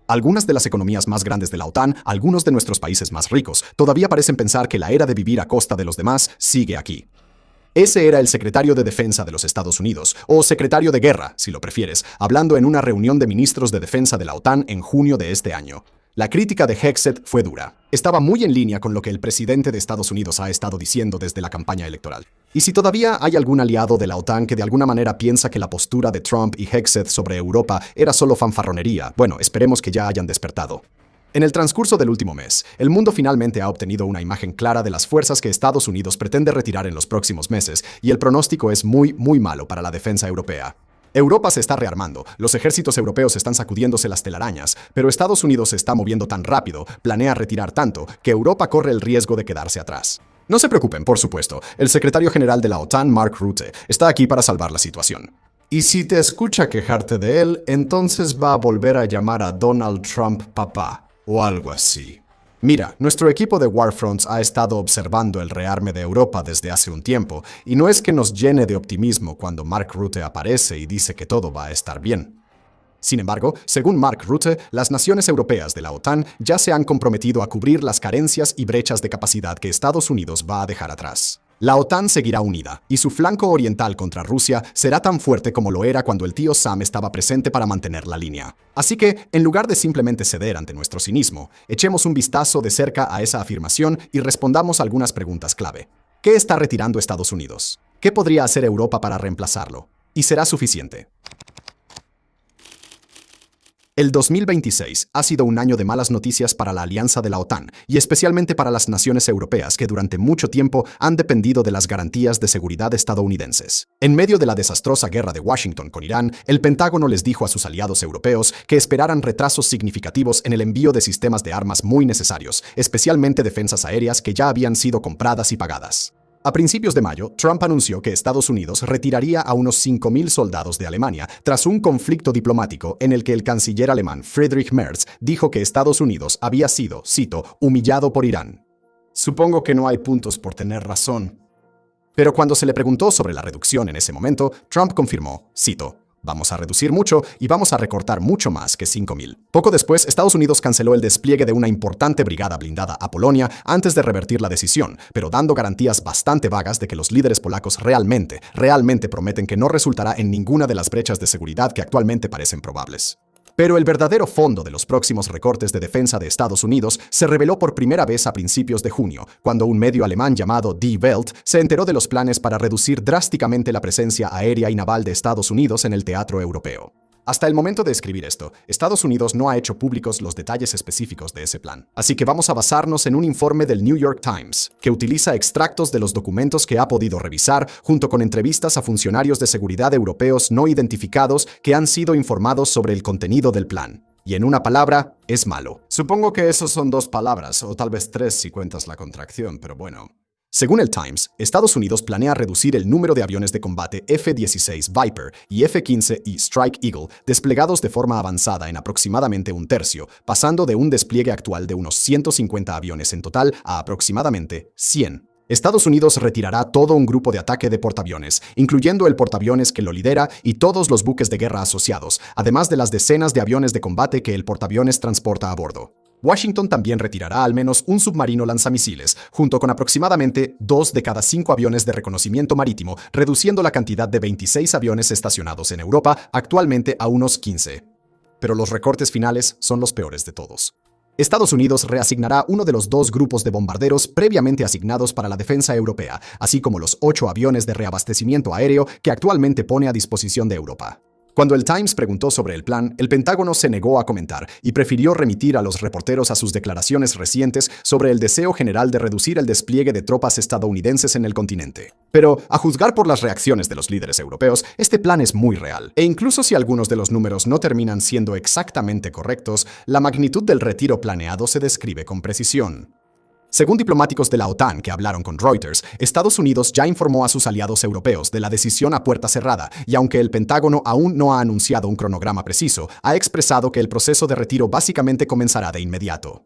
Algunas de las economías más grandes de la OTAN, algunos de nuestros países más ricos, todavía parecen pensar que la era de vivir a costa de los demás sigue aquí. Ese era el secretario de Defensa de los Estados Unidos, o secretario de Guerra, si lo prefieres, hablando en una reunión de ministros de defensa de la OTAN en junio de este año. La crítica de Hegseth fue dura. Estaba muy en línea con lo que el presidente de Estados Unidos ha estado diciendo desde la campaña electoral. Y si todavía hay algún aliado de la OTAN que de alguna manera piensa que la postura de Trump y Hegseth sobre Europa era solo fanfarronería, bueno, esperemos que ya hayan despertado. En el transcurso del último mes, el mundo finalmente ha obtenido una imagen clara de las fuerzas que Estados Unidos pretende retirar en los próximos meses, y el pronóstico es muy malo para la defensa europea. Europa se está rearmando, los ejércitos europeos están sacudiéndose las telarañas, pero Estados Unidos se está moviendo tan rápido, planea retirar tanto, que Europa corre el riesgo de quedarse atrás. No se preocupen, por supuesto, el secretario general de la OTAN, Mark Rutte, está aquí para salvar la situación. Y si te escucha quejarte de él, entonces va a volver a llamar a Donald Trump papá, o algo así. Mira, nuestro equipo de Warfronts ha estado observando el rearme de Europa desde hace un tiempo, y no es que nos llene de optimismo cuando Mark Rutte aparece y dice que todo va a estar bien. Sin embargo, según Mark Rutte, las naciones europeas de la OTAN ya se han comprometido a cubrir las carencias y brechas de capacidad que Estados Unidos va a dejar atrás. La OTAN seguirá unida, y su flanco oriental contra Rusia será tan fuerte como lo era cuando el tío Sam estaba presente para mantener la línea. Así que, en lugar de simplemente ceder ante nuestro cinismo, echemos un vistazo de cerca a esa afirmación y respondamos algunas preguntas clave. ¿Qué está retirando Estados Unidos? ¿Qué podría hacer Europa para reemplazarlo? ¿Y será suficiente? El 2026 ha sido un año de malas noticias para la alianza de la OTAN y especialmente para las naciones europeas que durante mucho tiempo han dependido de las garantías de seguridad estadounidenses. En medio de la desastrosa guerra de Washington con Irán, el Pentágono les dijo a sus aliados europeos que esperaran retrasos significativos en el envío de sistemas de armas muy necesarios, especialmente defensas aéreas que ya habían sido compradas y pagadas. A principios de mayo, Trump anunció que Estados Unidos retiraría a unos 5.000 soldados de Alemania tras un conflicto diplomático en el que el canciller alemán Friedrich Merz dijo que Estados Unidos había sido, cito, humillado por Irán. Supongo que no hay puntos por tener razón. Pero cuando se le preguntó sobre la reducción en ese momento, Trump confirmó, cito, vamos a reducir mucho y vamos a recortar mucho más que 5.000. Poco después, Estados Unidos canceló el despliegue de una importante brigada blindada a Polonia antes de revertir la decisión, pero dando garantías bastante vagas de que los líderes polacos realmente prometen que no resultará en ninguna de las brechas de seguridad que actualmente parecen probables. Pero el verdadero fondo de los próximos recortes de defensa de Estados Unidos se reveló por primera vez a principios de junio, cuando un medio alemán llamado Die Welt se enteró de los planes para reducir drásticamente la presencia aérea y naval de Estados Unidos en el teatro europeo. Hasta el momento de escribir esto, Estados Unidos no ha hecho públicos los detalles específicos de ese plan. Así que vamos a basarnos en un informe del New York Times, que utiliza extractos de los documentos que ha podido revisar, junto con entrevistas a funcionarios de seguridad europeos no identificados que han sido informados sobre el contenido del plan. Y en una palabra, es malo. Supongo que esos son 2 palabras, o tal vez 3 si cuentas la contracción, pero bueno. Según el Times, Estados Unidos planea reducir el número de aviones de combate F-16 Viper y F-15E Strike Eagle desplegados de forma avanzada en aproximadamente un tercio, pasando de un despliegue actual de unos 150 aviones en total a aproximadamente 100. Estados Unidos retirará todo un grupo de ataque de portaaviones, incluyendo el portaaviones que lo lidera y todos los buques de guerra asociados, además de las decenas de aviones de combate que el portaaviones transporta a bordo. Washington también retirará al menos un submarino lanzamisiles, junto con aproximadamente 2 de cada 5 aviones de reconocimiento marítimo, reduciendo la cantidad de 26 aviones estacionados en Europa actualmente a unos 15. Pero los recortes finales son los peores de todos. Estados Unidos reasignará uno de los 2 grupos de bombarderos previamente asignados para la defensa europea, así como los 8 aviones de reabastecimiento aéreo que actualmente pone a disposición de Europa. Cuando el Times preguntó sobre el plan, el Pentágono se negó a comentar y prefirió remitir a los reporteros a sus declaraciones recientes sobre el deseo general de reducir el despliegue de tropas estadounidenses en el continente. Pero, a juzgar por las reacciones de los líderes europeos, este plan es muy real. E incluso si algunos de los números no terminan siendo exactamente correctos, la magnitud del retiro planeado se describe con precisión. Según diplomáticos de la OTAN que hablaron con Reuters, Estados Unidos ya informó a sus aliados europeos de la decisión a puerta cerrada y aunque el Pentágono aún no ha anunciado un cronograma preciso, ha expresado que el proceso de retiro básicamente comenzará de inmediato.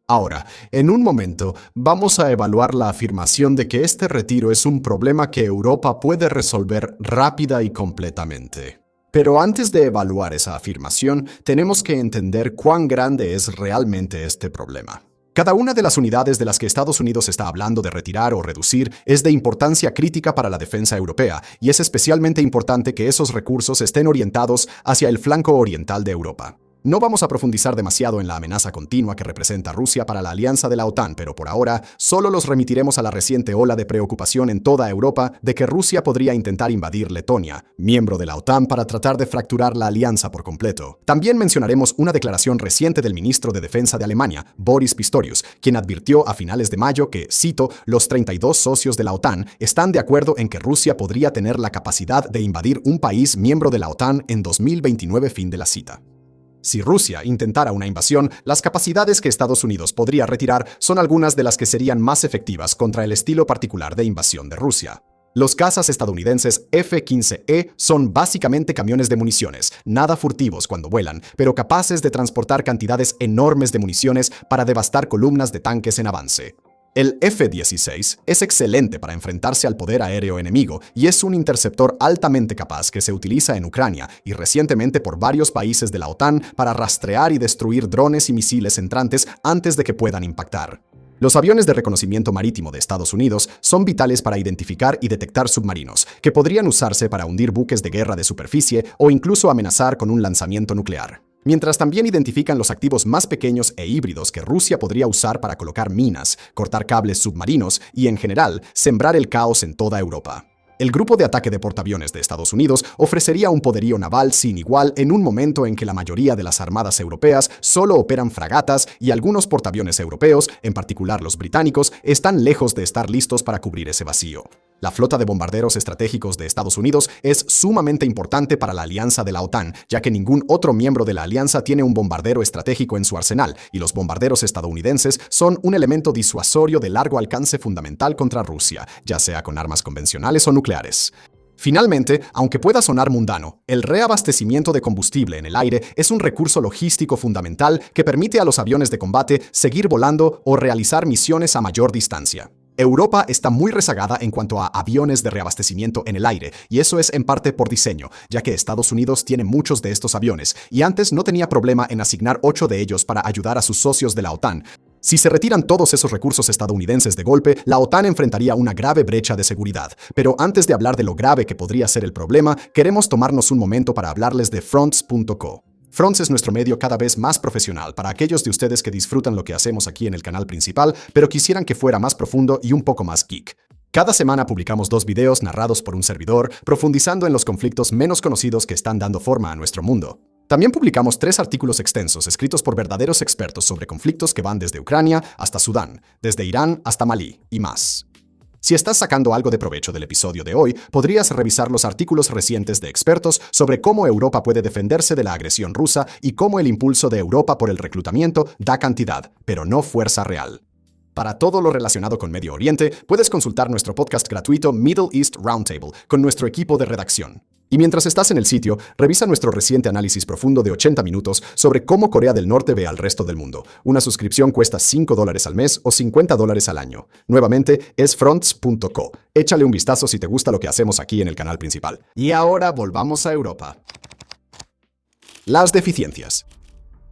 Ahora, en un momento, vamos a evaluar la afirmación de que este retiro es un problema que Europa puede resolver rápida y completamente. Pero antes de evaluar esa afirmación, tenemos que entender cuán grande es realmente este problema. Cada una de las unidades de las que Estados Unidos está hablando de retirar o reducir es de importancia crítica para la defensa europea, y es especialmente importante que esos recursos estén orientados hacia el flanco oriental de Europa. No vamos a profundizar demasiado en la amenaza continua que representa Rusia para la alianza de la OTAN, pero por ahora solo los remitiremos a la reciente ola de preocupación en toda Europa de que Rusia podría intentar invadir Letonia, miembro de la OTAN, para tratar de fracturar la alianza por completo. También mencionaremos una declaración reciente del ministro de Defensa de Alemania, Boris Pistorius, quien advirtió a finales de mayo que, cito, los 32 socios de la OTAN están de acuerdo en que Rusia podría tener la capacidad de invadir un país miembro de la OTAN en 2029, fin de la cita. Si Rusia intentara una invasión, las capacidades que Estados Unidos podría retirar son algunas de las que serían más efectivas contra el estilo particular de invasión de Rusia. Los cazas estadounidenses F-15E son básicamente camiones de municiones, nada furtivos cuando vuelan, pero capaces de transportar cantidades enormes de municiones para devastar columnas de tanques en avance. El F-16 es excelente para enfrentarse al poder aéreo enemigo y es un interceptor altamente capaz que se utiliza en Ucrania y recientemente por varios países de la OTAN para rastrear y destruir drones y misiles entrantes antes de que puedan impactar. Los aviones de reconocimiento marítimo de Estados Unidos son vitales para identificar y detectar submarinos, que podrían usarse para hundir buques de guerra de superficie o incluso amenazar con un lanzamiento nuclear. Mientras también identifican los activos más pequeños e híbridos que Rusia podría usar para colocar minas, cortar cables submarinos y, en general, sembrar el caos en toda Europa. El grupo de ataque de portaaviones de Estados Unidos ofrecería un poderío naval sin igual en un momento en que la mayoría de las armadas europeas solo operan fragatas y algunos portaaviones europeos, en particular los británicos, están lejos de estar listos para cubrir ese vacío. La flota de bombarderos estratégicos de Estados Unidos es sumamente importante para la alianza de la OTAN, ya que ningún otro miembro de la alianza tiene un bombardero estratégico en su arsenal, y los bombarderos estadounidenses son un elemento disuasorio de largo alcance fundamental contra Rusia, ya sea con armas convencionales o nucleares. Finalmente, aunque pueda sonar mundano, el reabastecimiento de combustible en el aire es un recurso logístico fundamental que permite a los aviones de combate seguir volando o realizar misiones a mayor distancia. Europa está muy rezagada en cuanto a aviones de reabastecimiento en el aire, y eso es en parte por diseño, ya que Estados Unidos tiene muchos de estos aviones, y antes no tenía problema en asignar 8 de ellos para ayudar a sus socios de la OTAN. Si se retiran todos esos recursos estadounidenses de golpe, la OTAN enfrentaría una grave brecha de seguridad. Pero antes de hablar de lo grave que podría ser el problema, queremos tomarnos un momento para hablarles de Fronts.co. Fronts es nuestro medio cada vez más profesional para aquellos de ustedes que disfrutan lo que hacemos aquí en el canal principal, pero quisieran que fuera más profundo y un poco más geek. Cada semana publicamos 2 videos narrados por un servidor, profundizando en los conflictos menos conocidos que están dando forma a nuestro mundo. También publicamos 3 artículos extensos escritos por verdaderos expertos sobre conflictos que van desde Ucrania hasta Sudán, desde Irán hasta Malí y más. Si estás sacando algo de provecho del episodio de hoy, podrías revisar los artículos recientes de expertos sobre cómo Europa puede defenderse de la agresión rusa y cómo el impulso de Europa por el reclutamiento da cantidad, pero no fuerza real. Para todo lo relacionado con Medio Oriente, puedes consultar nuestro podcast gratuito Middle East Roundtable con nuestro equipo de redacción. Y mientras estás en el sitio, revisa nuestro reciente análisis profundo de 80 minutos sobre cómo Corea del Norte ve al resto del mundo. Una suscripción cuesta $5 al mes o $50 al año. Nuevamente, es fronts.co. Échale un vistazo si te gusta lo que hacemos aquí en el canal principal. Y ahora volvamos a Europa. Las deficiencias.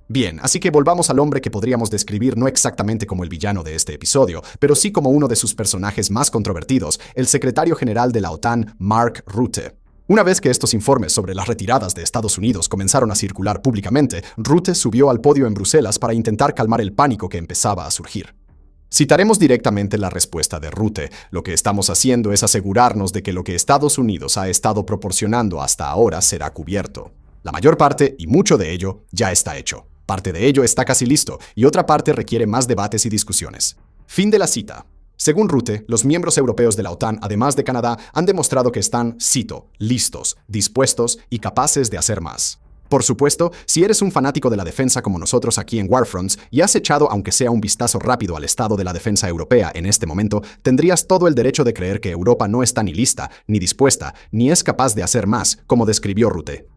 Bien, así que volvamos al hombre que podríamos describir no exactamente como el villano de este episodio, pero sí como uno de sus personajes más controvertidos, el secretario general de la OTAN, Mark Rutte. Una vez que estos informes sobre las retiradas de Estados Unidos comenzaron a circular públicamente, Rutte subió al podio en Bruselas para intentar calmar el pánico que empezaba a surgir. Citaremos directamente la respuesta de Rutte. Lo que estamos haciendo es asegurarnos de que lo que Estados Unidos ha estado proporcionando hasta ahora será cubierto. La mayor parte, y mucho de ello, ya está hecho. Parte de ello está casi listo, y otra parte requiere más debates y discusiones. Fin de la cita. Según Rutte, los miembros europeos de la OTAN, además de Canadá, han demostrado que están, cito, listos, dispuestos y capaces de hacer más. Por supuesto, si eres un fanático de la defensa como nosotros aquí en Warfronts y has echado aunque sea un vistazo rápido al estado de la defensa europea en este momento, tendrías todo el derecho de creer que Europa no está ni lista, ni dispuesta, ni es capaz de hacer más, como describió Rutte.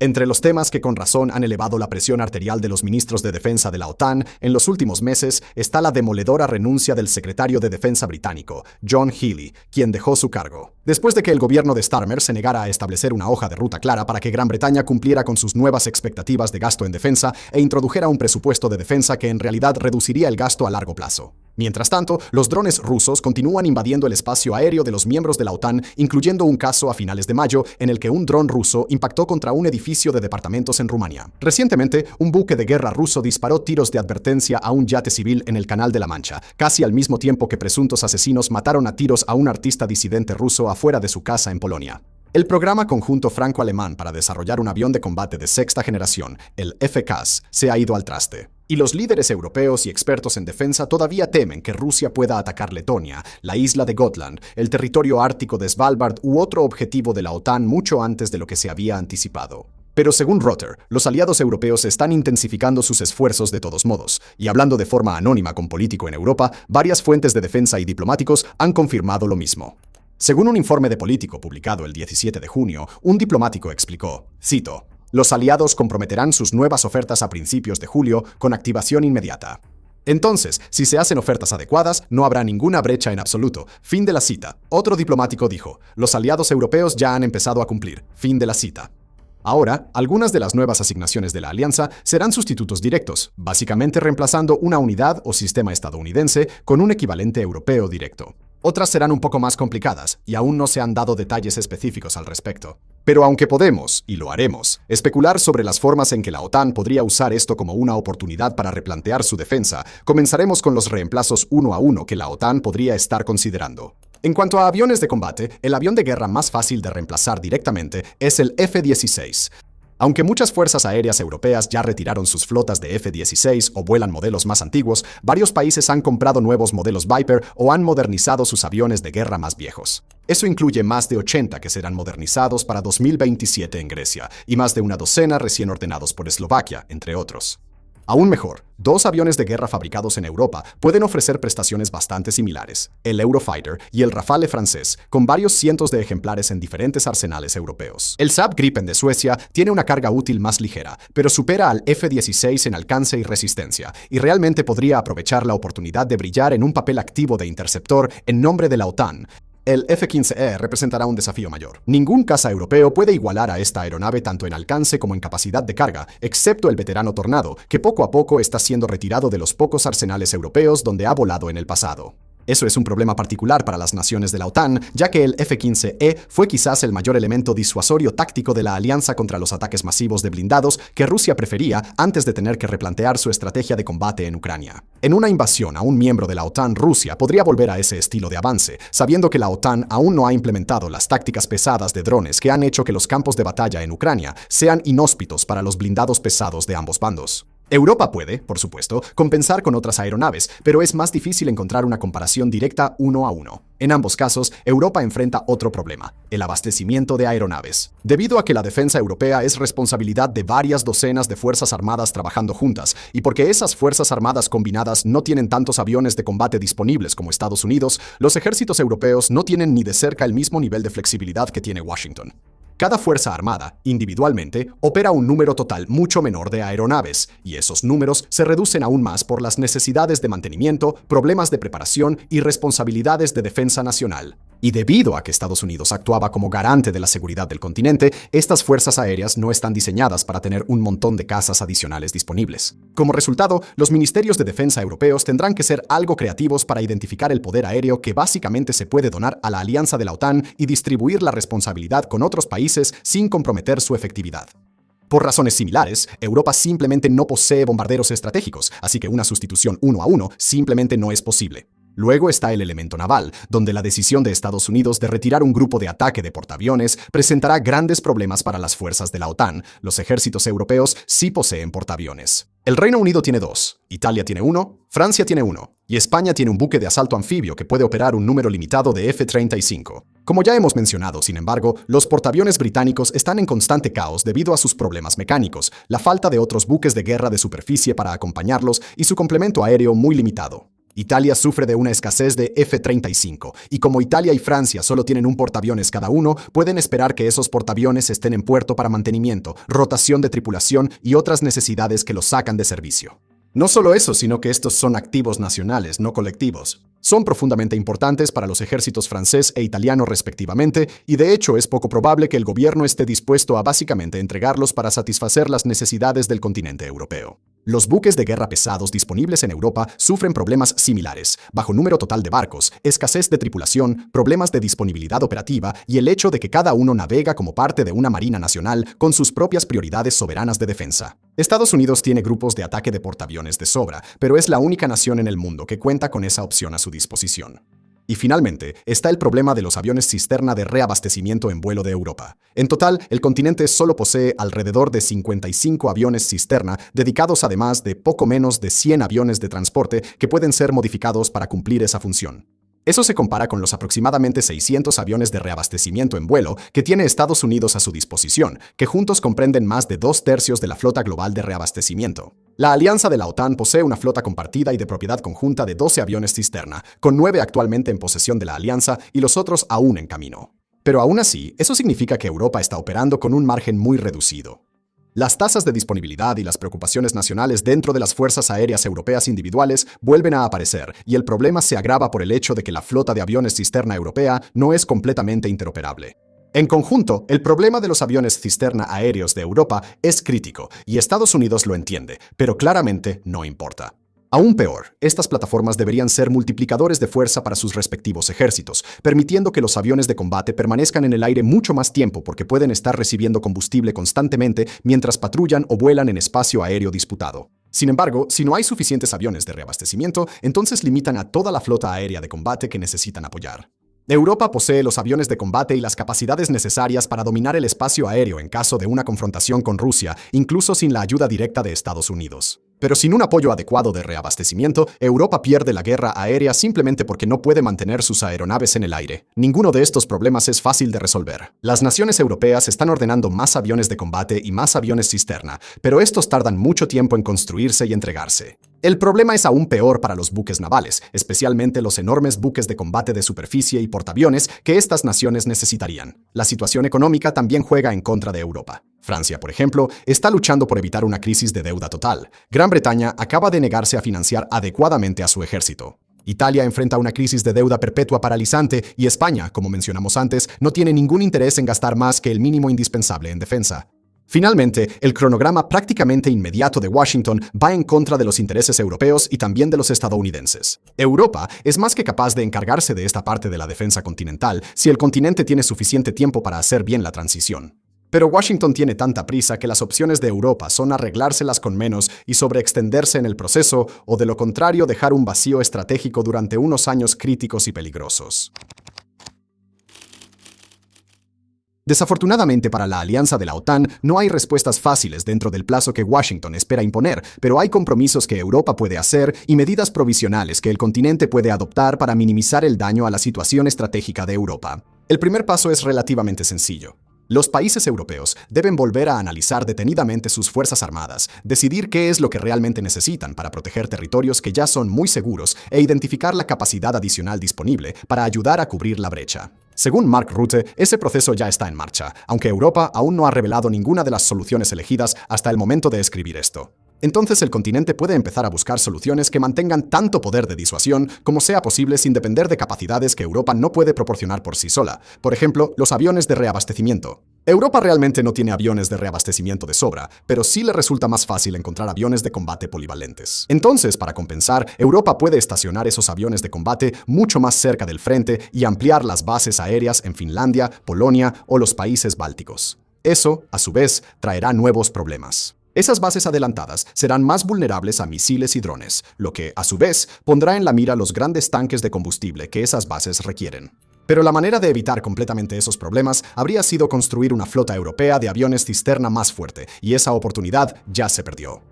Entre los temas que con razón han elevado la presión arterial de los ministros de defensa de la OTAN en los últimos meses está la demoledora renuncia del secretario de Defensa británico, John Healey, quien dejó su cargo, después de que el gobierno de Starmer se negara a establecer una hoja de ruta clara para que Gran Bretaña cumpliera con sus nuevas expectativas de gasto en defensa e introdujera un presupuesto de defensa que en realidad reduciría el gasto a largo plazo. Mientras tanto, los drones rusos continúan invadiendo el espacio aéreo de los miembros de la OTAN, incluyendo un caso a finales de mayo en el que un dron ruso impactó contra un edificio de departamentos en Rumania. Recientemente, un buque de guerra ruso disparó tiros de advertencia a un yate civil en el Canal de la Mancha, casi al mismo tiempo que presuntos asesinos mataron a tiros a un artista disidente ruso afuera de su casa en Polonia. El programa conjunto franco-alemán para desarrollar un avión de combate de sexta generación, el FCAS, se ha ido al traste. Y los líderes europeos y expertos en defensa todavía temen que Rusia pueda atacar Letonia, la isla de Gotland, el territorio ártico de Svalbard u otro objetivo de la OTAN mucho antes de lo que se había anticipado. Pero según Reuters, los aliados europeos están intensificando sus esfuerzos de todos modos, y hablando de forma anónima con político en Europa, varias fuentes de defensa y diplomáticos han confirmado lo mismo. Según un informe de Político publicado el 17 de junio, un diplomático explicó, cito, «Los aliados comprometerán sus nuevas ofertas a principios de julio con activación inmediata. Entonces, si se hacen ofertas adecuadas, no habrá ninguna brecha en absoluto. Fin de la cita». Otro diplomático dijo, «Los aliados europeos ya han empezado a cumplir. Fin de la cita». Ahora, algunas de las nuevas asignaciones de la alianza serán sustitutos directos, básicamente reemplazando una unidad o sistema estadounidense con un equivalente europeo directo. Otras serán un poco más complicadas, y aún no se han dado detalles específicos al respecto. Pero aunque podemos, y lo haremos, especular sobre las formas en que la OTAN podría usar esto como una oportunidad para replantear su defensa, comenzaremos con los reemplazos uno a uno que la OTAN podría estar considerando. En cuanto a aviones de combate, el avión de guerra más fácil de reemplazar directamente es el F-16. Aunque muchas fuerzas aéreas europeas ya retiraron sus flotas de F-16 o vuelan modelos más antiguos, varios países han comprado nuevos modelos Viper o han modernizado sus aviones de guerra más viejos. Eso incluye más de 80 que serán modernizados para 2027 en Grecia y más de una docena recién ordenados por Eslovaquia, entre otros. Aún mejor, 2 aviones de guerra fabricados en Europa pueden ofrecer prestaciones bastante similares, el Eurofighter y el Rafale francés, con varios cientos de ejemplares en diferentes arsenales europeos. El Saab Gripen de Suecia tiene una carga útil más ligera, pero supera al F-16 en alcance y resistencia, y realmente podría aprovechar la oportunidad de brillar en un papel activo de interceptor en nombre de la OTAN. El F-15E representará un desafío mayor. Ningún caza europeo puede igualar a esta aeronave tanto en alcance como en capacidad de carga, excepto el veterano Tornado, que poco a poco está siendo retirado de los pocos arsenales europeos donde ha volado en el pasado. Eso es un problema particular para las naciones de la OTAN, ya que el F-15E fue quizás el mayor elemento disuasorio táctico de la alianza contra los ataques masivos de blindados que Rusia prefería antes de tener que replantear su estrategia de combate en Ucrania. En una invasión a un miembro de la OTAN, Rusia podría volver a ese estilo de avance, sabiendo que la OTAN aún no ha implementado las tácticas pesadas de drones que han hecho que los campos de batalla en Ucrania sean inhóspitos para los blindados pesados de ambos bandos. Europa puede, por supuesto, compensar con otras aeronaves, pero es más difícil encontrar una comparación directa uno a uno. En ambos casos, Europa enfrenta otro problema, el abastecimiento de aeronaves. Debido a que la defensa europea es responsabilidad de varias docenas de fuerzas armadas trabajando juntas, y porque esas fuerzas armadas combinadas no tienen tantos aviones de combate disponibles como Estados Unidos, los ejércitos europeos no tienen ni de cerca el mismo nivel de flexibilidad que tiene Washington. Cada fuerza armada, individualmente, opera un número total mucho menor de aeronaves, y esos números se reducen aún más por las necesidades de mantenimiento, problemas de preparación y responsabilidades de defensa nacional. Y debido a que Estados Unidos actuaba como garante de la seguridad del continente, estas fuerzas aéreas no están diseñadas para tener un montón de cazas adicionales disponibles. Como resultado, los ministerios de defensa europeos tendrán que ser algo creativos para identificar el poder aéreo que básicamente se puede donar a la alianza de la OTAN y distribuir la responsabilidad con otros países sin comprometer su efectividad. Por razones similares, Europa simplemente no posee bombarderos estratégicos, así que una sustitución uno a uno simplemente no es posible. Luego está el elemento naval, donde la decisión de Estados Unidos de retirar un grupo de ataque de portaaviones presentará grandes problemas para las fuerzas de la OTAN. Los ejércitos europeos sí poseen portaaviones. El Reino Unido tiene 2, Italia tiene 1, Francia tiene 1, y España tiene un buque de asalto anfibio que puede operar un número limitado de F-35. Como ya hemos mencionado, sin embargo, los portaaviones británicos están en constante caos debido a sus problemas mecánicos, la falta de otros buques de guerra de superficie para acompañarlos y su complemento aéreo muy limitado. Italia sufre de una escasez de F-35, y como Italia y Francia solo tienen un portaaviones cada uno, pueden esperar que esos portaaviones estén en puerto para mantenimiento, rotación de tripulación y otras necesidades que los sacan de servicio. No solo eso, sino que estos son activos nacionales, no colectivos. Son profundamente importantes para los ejércitos francés e italiano respectivamente, y de hecho es poco probable que el gobierno esté dispuesto a básicamente entregarlos para satisfacer las necesidades del continente europeo. Los buques de guerra pesados disponibles en Europa sufren problemas similares: bajo número total de barcos, escasez de tripulación, problemas de disponibilidad operativa y el hecho de que cada uno navega como parte de una marina nacional con sus propias prioridades soberanas de defensa. Estados Unidos tiene grupos de ataque de portaaviones de sobra, pero es la única nación en el mundo que cuenta con esa opción a su disposición. Y finalmente, está el problema de los aviones cisterna de reabastecimiento en vuelo de Europa. En total, el continente solo posee alrededor de 55 aviones cisterna, dedicados además de poco menos de 100 aviones de transporte que pueden ser modificados para cumplir esa función. Eso se compara con los aproximadamente 600 aviones de reabastecimiento en vuelo que tiene Estados Unidos a su disposición, que juntos comprenden más de 2/3 de la flota global de reabastecimiento. La alianza de la OTAN posee una flota compartida y de propiedad conjunta de 12 aviones cisterna, con 9 actualmente en posesión de la alianza y los otros aún en camino. Pero aún así, eso significa que Europa está operando con un margen muy reducido. Las tasas de disponibilidad y las preocupaciones nacionales dentro de las fuerzas aéreas europeas individuales vuelven a aparecer, y el problema se agrava por el hecho de que la flota de aviones cisterna europea no es completamente interoperable. En conjunto, el problema de los aviones cisterna aéreos de Europa es crítico, y Estados Unidos lo entiende, pero claramente no importa. Aún peor, estas plataformas deberían ser multiplicadores de fuerza para sus respectivos ejércitos, permitiendo que los aviones de combate permanezcan en el aire mucho más tiempo porque pueden estar recibiendo combustible constantemente mientras patrullan o vuelan en espacio aéreo disputado. Sin embargo, si no hay suficientes aviones de reabastecimiento, entonces limitan a toda la flota aérea de combate que necesitan apoyar. Europa posee los aviones de combate y las capacidades necesarias para dominar el espacio aéreo en caso de una confrontación con Rusia, incluso sin la ayuda directa de Estados Unidos. Pero sin un apoyo adecuado de reabastecimiento, Europa pierde la guerra aérea simplemente porque no puede mantener sus aeronaves en el aire. Ninguno de estos problemas es fácil de resolver. Las naciones europeas están ordenando más aviones de combate y más aviones cisterna, pero estos tardan mucho tiempo en construirse y entregarse. El problema es aún peor para los buques navales, especialmente los enormes buques de combate de superficie y portaaviones que estas naciones necesitarían. La situación económica también juega en contra de Europa. Francia, por ejemplo, está luchando por evitar una crisis de deuda total. Gran Bretaña acaba de negarse a financiar adecuadamente a su ejército. Italia enfrenta una crisis de deuda perpetua paralizante y España, como mencionamos antes, no tiene ningún interés en gastar más que el mínimo indispensable en defensa. Finalmente, el cronograma prácticamente inmediato de Washington va en contra de los intereses europeos y también de los estadounidenses. Europa es más que capaz de encargarse de esta parte de la defensa continental si el continente tiene suficiente tiempo para hacer bien la transición. Pero Washington tiene tanta prisa que las opciones de Europa son arreglárselas con menos y sobreextenderse en el proceso, o de lo contrario dejar un vacío estratégico durante unos años críticos y peligrosos. Desafortunadamente para la alianza de la OTAN, no hay respuestas fáciles dentro del plazo que Washington espera imponer, pero hay compromisos que Europa puede hacer y medidas provisionales que el continente puede adoptar para minimizar el daño a la situación estratégica de Europa. El primer paso es relativamente sencillo. Los países europeos deben volver a analizar detenidamente sus fuerzas armadas, decidir qué es lo que realmente necesitan para proteger territorios que ya son muy seguros e identificar la capacidad adicional disponible para ayudar a cubrir la brecha. Según Mark Rutte, ese proceso ya está en marcha, aunque Europa aún no ha revelado ninguna de las soluciones elegidas hasta el momento de escribir esto. Entonces el continente puede empezar a buscar soluciones que mantengan tanto poder de disuasión como sea posible sin depender de capacidades que Europa no puede proporcionar por sí sola. Por ejemplo, los aviones de reabastecimiento. Europa realmente no tiene aviones de reabastecimiento de sobra, pero sí le resulta más fácil encontrar aviones de combate polivalentes. Entonces, para compensar, Europa puede estacionar esos aviones de combate mucho más cerca del frente y ampliar las bases aéreas en Finlandia, Polonia o los países bálticos. Eso, a su vez, traerá nuevos problemas. Esas bases adelantadas serán más vulnerables a misiles y drones, lo que, a su vez, pondrá en la mira los grandes tanques de combustible que esas bases requieren. Pero la manera de evitar completamente esos problemas habría sido construir una flota europea de aviones cisterna más fuerte, y esa oportunidad ya se perdió.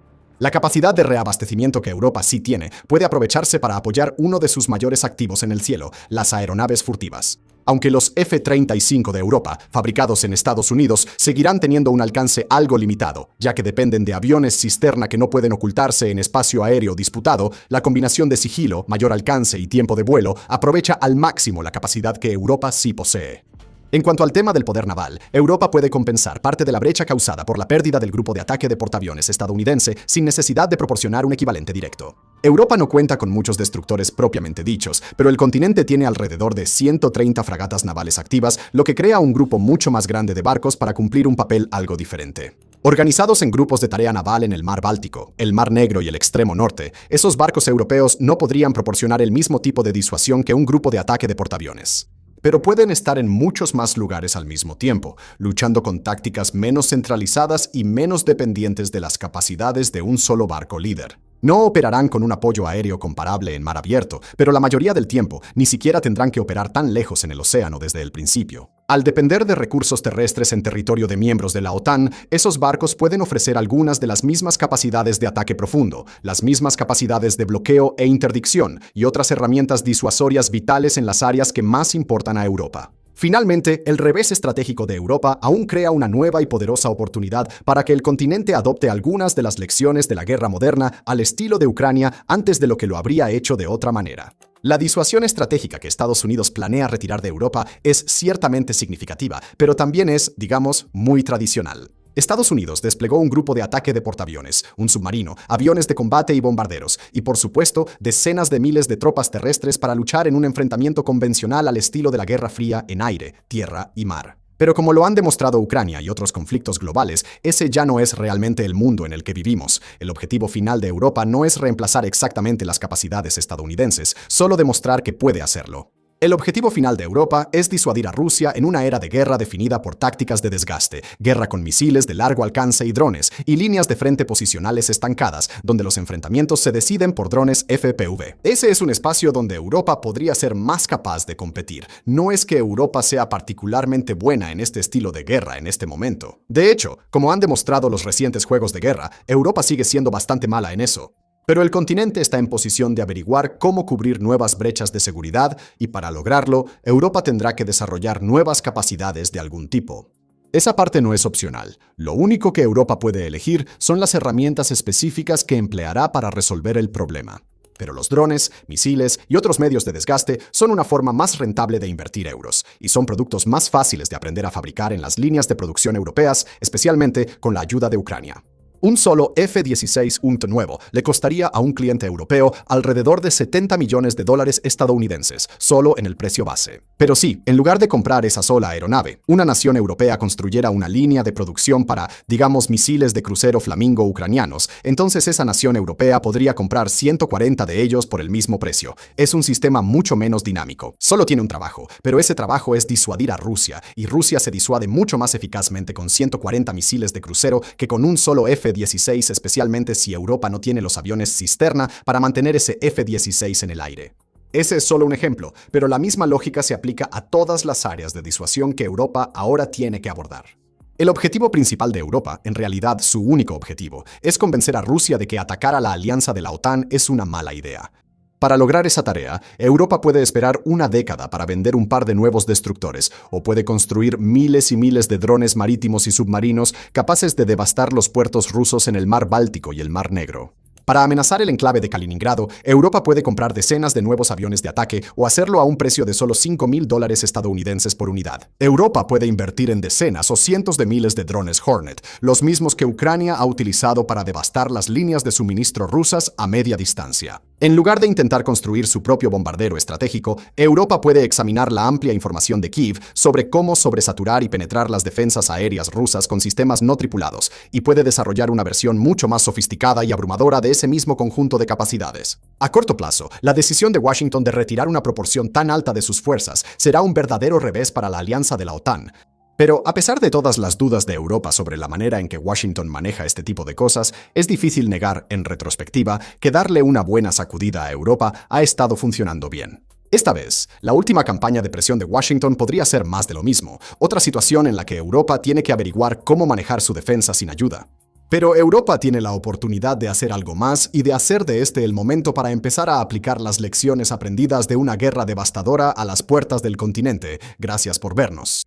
La capacidad de reabastecimiento que Europa sí tiene puede aprovecharse para apoyar uno de sus mayores activos en el cielo, las aeronaves furtivas. Aunque los F-35 de Europa, fabricados en Estados Unidos, seguirán teniendo un alcance algo limitado, ya que dependen de aviones cisterna que no pueden ocultarse en espacio aéreo disputado, la combinación de sigilo, mayor alcance y tiempo de vuelo aprovecha al máximo la capacidad que Europa sí posee. En cuanto al tema del poder naval, Europa puede compensar parte de la brecha causada por la pérdida del grupo de ataque de portaaviones estadounidense sin necesidad de proporcionar un equivalente directo. Europa no cuenta con muchos destructores propiamente dichos, pero el continente tiene alrededor de 130 fragatas navales activas, lo que crea un grupo mucho más grande de barcos para cumplir un papel algo diferente. Organizados en grupos de tarea naval en el Mar Báltico, el Mar Negro y el extremo norte, esos barcos europeos no podrían proporcionar el mismo tipo de disuasión que un grupo de ataque de portaaviones. Pero pueden estar en muchos más lugares al mismo tiempo, luchando con tácticas menos centralizadas y menos dependientes de las capacidades de un solo barco líder. No operarán con un apoyo aéreo comparable en mar abierto, pero la mayoría del tiempo ni siquiera tendrán que operar tan lejos en el océano desde el principio. Al depender de recursos terrestres en territorio de miembros de la OTAN, esos barcos pueden ofrecer algunas de las mismas capacidades de ataque profundo, las mismas capacidades de bloqueo e interdicción y otras herramientas disuasorias vitales en las áreas que más importan a Europa. Finalmente, el revés estratégico de Europa aún crea una nueva y poderosa oportunidad para que el continente adopte algunas de las lecciones de la guerra moderna al estilo de Ucrania antes de lo que lo habría hecho de otra manera. La disuasión estratégica que Estados Unidos planea retirar de Europa es ciertamente significativa, pero también es, digamos, muy tradicional. Estados Unidos desplegó un grupo de ataque de portaaviones, un submarino, aviones de combate y bombarderos, y por supuesto, decenas de miles de tropas terrestres para luchar en un enfrentamiento convencional al estilo de la Guerra Fría en aire, tierra y mar. Pero como lo han demostrado Ucrania y otros conflictos globales, ese ya no es realmente el mundo en el que vivimos. El objetivo final de Europa no es reemplazar exactamente las capacidades estadounidenses, solo demostrar que puede hacerlo. El objetivo final de Europa es disuadir a Rusia en una era de guerra definida por tácticas de desgaste, guerra con misiles de largo alcance y drones, y líneas de frente posicionales estancadas, donde los enfrentamientos se deciden por drones FPV. Ese es un espacio donde Europa podría ser más capaz de competir. No es que Europa sea particularmente buena en este estilo de guerra en este momento. De hecho, como han demostrado los recientes juegos de guerra, Europa sigue siendo bastante mala en eso. Pero el continente está en posición de averiguar cómo cubrir nuevas brechas de seguridad y para lograrlo, Europa tendrá que desarrollar nuevas capacidades de algún tipo. Esa parte no es opcional. Lo único que Europa puede elegir son las herramientas específicas que empleará para resolver el problema. Pero los drones, misiles y otros medios de desgaste son una forma más rentable de invertir euros, y son productos más fáciles de aprender a fabricar en las líneas de producción europeas, especialmente con la ayuda de Ucrania. Un solo F-16 nuevo le costaría a un cliente europeo alrededor de $70 millones estadounidenses, solo en el precio base. Pero sí, en lugar de comprar esa sola aeronave, una nación europea construyera una línea de producción para, digamos, misiles de crucero Flamingo ucranianos, entonces esa nación europea podría comprar 140 de ellos por el mismo precio. Es un sistema mucho menos dinámico. Solo tiene un trabajo, pero ese trabajo es disuadir a Rusia, y Rusia se disuade mucho más eficazmente con 140 misiles de crucero que con un solo F-16, especialmente si Europa no tiene los aviones cisterna para mantener ese F-16 en el aire. Ese es solo un ejemplo, pero la misma lógica se aplica a todas las áreas de disuasión que Europa ahora tiene que abordar. El objetivo principal de Europa, en realidad su único objetivo, es convencer a Rusia de que atacar a la alianza de la OTAN es una mala idea. Para lograr esa tarea, Europa puede esperar una década para vender un par de nuevos destructores, o puede construir miles y miles de drones marítimos y submarinos capaces de devastar los puertos rusos en el Mar Báltico y el Mar Negro. Para amenazar el enclave de Kaliningrado, Europa puede comprar decenas de nuevos aviones de ataque o hacerlo a un precio de solo $5.000 estadounidenses por unidad. Europa puede invertir en decenas o cientos de miles de drones Hornet, los mismos que Ucrania ha utilizado para devastar las líneas de suministro rusas a media distancia. En lugar de intentar construir su propio bombardero estratégico, Europa puede examinar la amplia información de Kiev sobre cómo sobresaturar y penetrar las defensas aéreas rusas con sistemas no tripulados, y puede desarrollar una versión mucho más sofisticada y abrumadora de ese mismo conjunto de capacidades. A corto plazo, la decisión de Washington de retirar una proporción tan alta de sus fuerzas será un verdadero revés para la alianza de la OTAN. Pero a pesar de todas las dudas de Europa sobre la manera en que Washington maneja este tipo de cosas, es difícil negar, en retrospectiva, que darle una buena sacudida a Europa ha estado funcionando bien. Esta vez, la última campaña de presión de Washington podría ser más de lo mismo, otra situación en la que Europa tiene que averiguar cómo manejar su defensa sin ayuda. Pero Europa tiene la oportunidad de hacer algo más y de hacer de este el momento para empezar a aplicar las lecciones aprendidas de una guerra devastadora a las puertas del continente. Gracias por vernos.